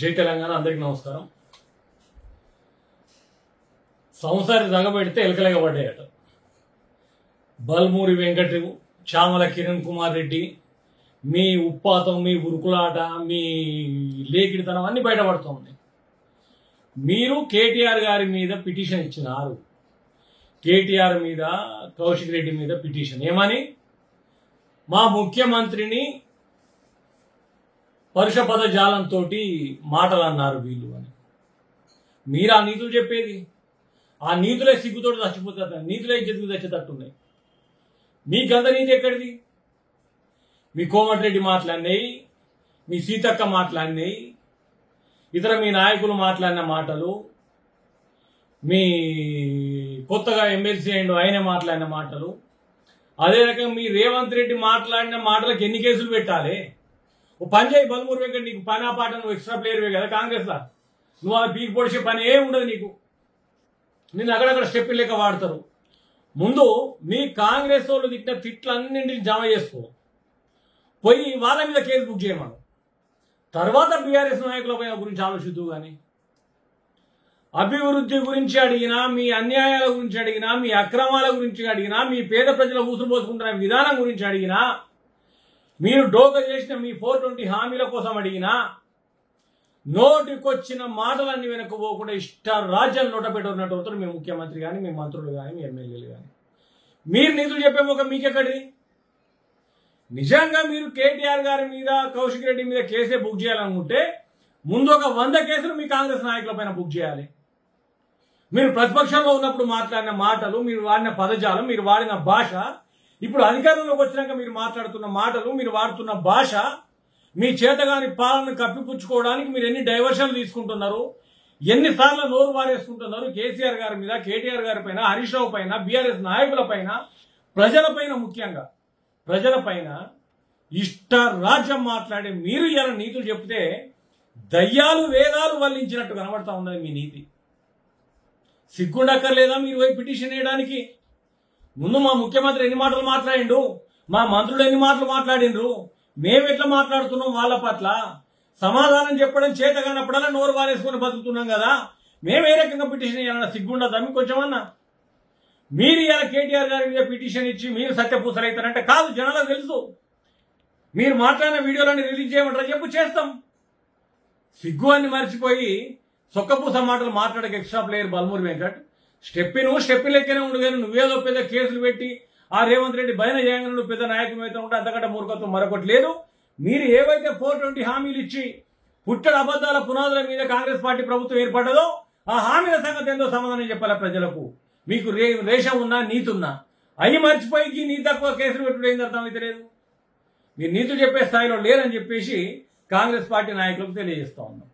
జై తెలంగాణ అందరికీ నమస్కారం. సంసారి తగబెడితే ఎలకలేగబడ్డాయట. బల్మూరి వెంకట, చామల కిరణ్ కుమార్ రెడ్డి, మీ ఉప్పాతం, మీ ఉరుకులాట, మీ లేకిడితనం అన్ని బయటపడుతుంది. మీరు కేటీఆర్ గారి మీద పిటిషన్ ఇచ్చినారు. కేటీఆర్ మీద, కౌశిక్ రెడ్డి మీద పిటిషన్ ఏమని? మా ముఖ్యమంత్రిని పరుష పదజాలంతో మాటలు అన్నారు వీళ్ళు అని. మీరు ఆ నీతులు చెప్పేది, ఆ నీతులే సిగ్గుతోటి చచ్చిపోతారు, నీతులే చెదుగు తెచ్చేటట్టున్నాయి. మీ గంధ నీతి ఎక్కడిది? మీ కోమటిరెడ్డి మాట్లాడినాయి, మీ సీతక్క మాట్లాడినాయి, ఇతర మీ నాయకులు మాట్లాడిన మాటలు, మీ కొత్తగా ఎమ్మెల్సీ అయిండు ఆయన మాట్లాడిన మాటలు, అదే రకంగా మీ రేవంత్ రెడ్డి మాట్లాడిన మాటలకు ఎన్ని కేసులు పెట్టాలి? ఓ పని చేయి బల్మూరి వెంకట, నీకు పని ఆ పాట, నువ్వు ఎక్స్ట్రా ప్లేయర్వే కదా కాంగ్రెస్లో, నువ్వు ఆ పీకి పొడిచే పని ఏం ఉండదు నీకు. నిన్ను అక్కడక్కడ స్టెప్పులు లెక్క వాడతారు. ముందు మీ కాంగ్రెస్ వాళ్ళు తిట్టిన తిట్లన్నింటిని జమ చేసుకో, పోయి వాళ్ళ మీద కేసు బుక్ చేయమను. తర్వాత బీఆర్ఎస్ నాయకుల పైన గురించి ఆలోచిద్దు. కానీ అభివృద్ధి గురించి అడిగినా, మీ అన్యాయాల గురించి అడిగినా, మీ అక్రమాల గురించి అడిగినా, మీ పేద ప్రజల ఊసులు పోసుకుంటున్న విధానం గురించి అడిగినా, మీరు డోక చేసిన మీ 420 హామీల కోసం అడిగినా, నోటికొచ్చిన మాటలన్నీ వెనక్కు పోకుండా ఇష్ట రాజ్యాలు నోట పెట్టుకున్నట్టు మీ ముఖ్యమంత్రి కానీ, మీ మంత్రులు కానీ, మీ ఎమ్మెల్యేలు కానీ. మీరు నిధులు చెప్పే ఒక మీకెక్కడిది? నిజంగా మీరు కేటీఆర్ గారి మీద, కౌశిక్ రెడ్డి మీద కేసే బుక్ చేయాలనుకుంటే ముందు ఒక 100 కేసులు మీ కాంగ్రెస్ నాయకుల పైన బుక్ చేయాలి. మీరు ప్రతిపక్షంలో ఉన్నప్పుడు మాట్లాడిన మాటలు, మీరు వాడిన పదజాలం, మీరు వాడిన భాష, ఇప్పుడు అధికారంలోకి వచ్చినాక మీరు మాట్లాడుతున్న మాటలు, మీరు వాడుతున్న భాష, మీ చేతగాని పాలనను కప్పిపుచ్చుకోవడానికి మీరు ఎన్ని డైవర్షన్లు తీసుకుంటున్నారు, ఎన్నిసార్లు నోరు వారేసుకుంటున్నారు కేసీఆర్ గారి మీద, కేటీఆర్ గారి పైన, హరీష్ రావు పైన, బీఆర్ఎస్ నాయకుల పైన, ప్రజలపైన, ముఖ్యంగా ప్రజలపైన ఇష్ట రాజ్యం మాట్లాడే మీరు ఇలా నీతులు చెప్తే దయ్యాలు వేదాలు వల్లించినట్టు కనబడతా ఉన్నది మీ నీతి. సిగ్గుండక్కర్లేదా మీరు పోయి పిటిషన్ వేయడానికి? ముందు మా ముఖ్యమంత్రి ఎన్ని మాటలు మాట్లాడిండు, మా మంత్రులు ఎన్ని మాటలు మాట్లాడిండ్రు, మేము ఎట్లా మాట్లాడుతున్నాం వాళ్ళ పట్ల సమాధానం చెప్పడం చేతగానప్పుడల్లా నోరు వారేసుకొని బతుకుతున్నాం కదా, మేము ఏ రకంగా పిటిషన్ వేయాలన్నా సిగ్గుండదా మీకు కొంచెమన్నా? మీరు ఇలా కేటీఆర్ గారి మీద పిటిషన్ ఇచ్చి మీరు సత్యపూసలవుతారంటే కాదు, జనాలకు తెలుసు. మీరు మాట్లాడిన వీడియోలన్నీ రిలీజ్ చేయమంటారా? చెప్పు, చేస్తాం. సిగ్గు అని మర్చిపోయి సొక్కపూస మాటలు మాట్లాడక ఎక్స్ట్రా ప్లేయర్ బల్మూరి వెంకట్. స్టెప్పి లెక్కనే ఉండు కానీ నువ్వేదో పెద్ద కేసులు పెట్టి ఆ రేవంత్ రెడ్డి భయన చేయంగా నువ్వు పెద్ద నాయకులు అయితే ఉంటే అంతకంటే మూర్ఖత్వం మరొకటి లేదు. మీరు ఏవైతే 420 హామీలు ఇచ్చి పుట్టడ అబద్ధాల పునాదుల మీద కాంగ్రెస్ పార్టీ ప్రభుత్వం ఏర్పడ్డదో ఆ హామీల సంగతి ఏందో సమాధానం చెప్పాలి ప్రజలకు. మీకు రేషం ఉన్నా, నీతి ఉన్నా, అవి మర్చిపోయి నీతి తక్కువ కేసులు పెట్టుడు ఏంది అర్థం అయితే లేదు. మీరు నీతులు చెప్పే స్థాయిలో లేరని చెప్పేసి కాంగ్రెస్ పార్టీ నాయకులకు తెలియజేస్తా ఉన్నాం.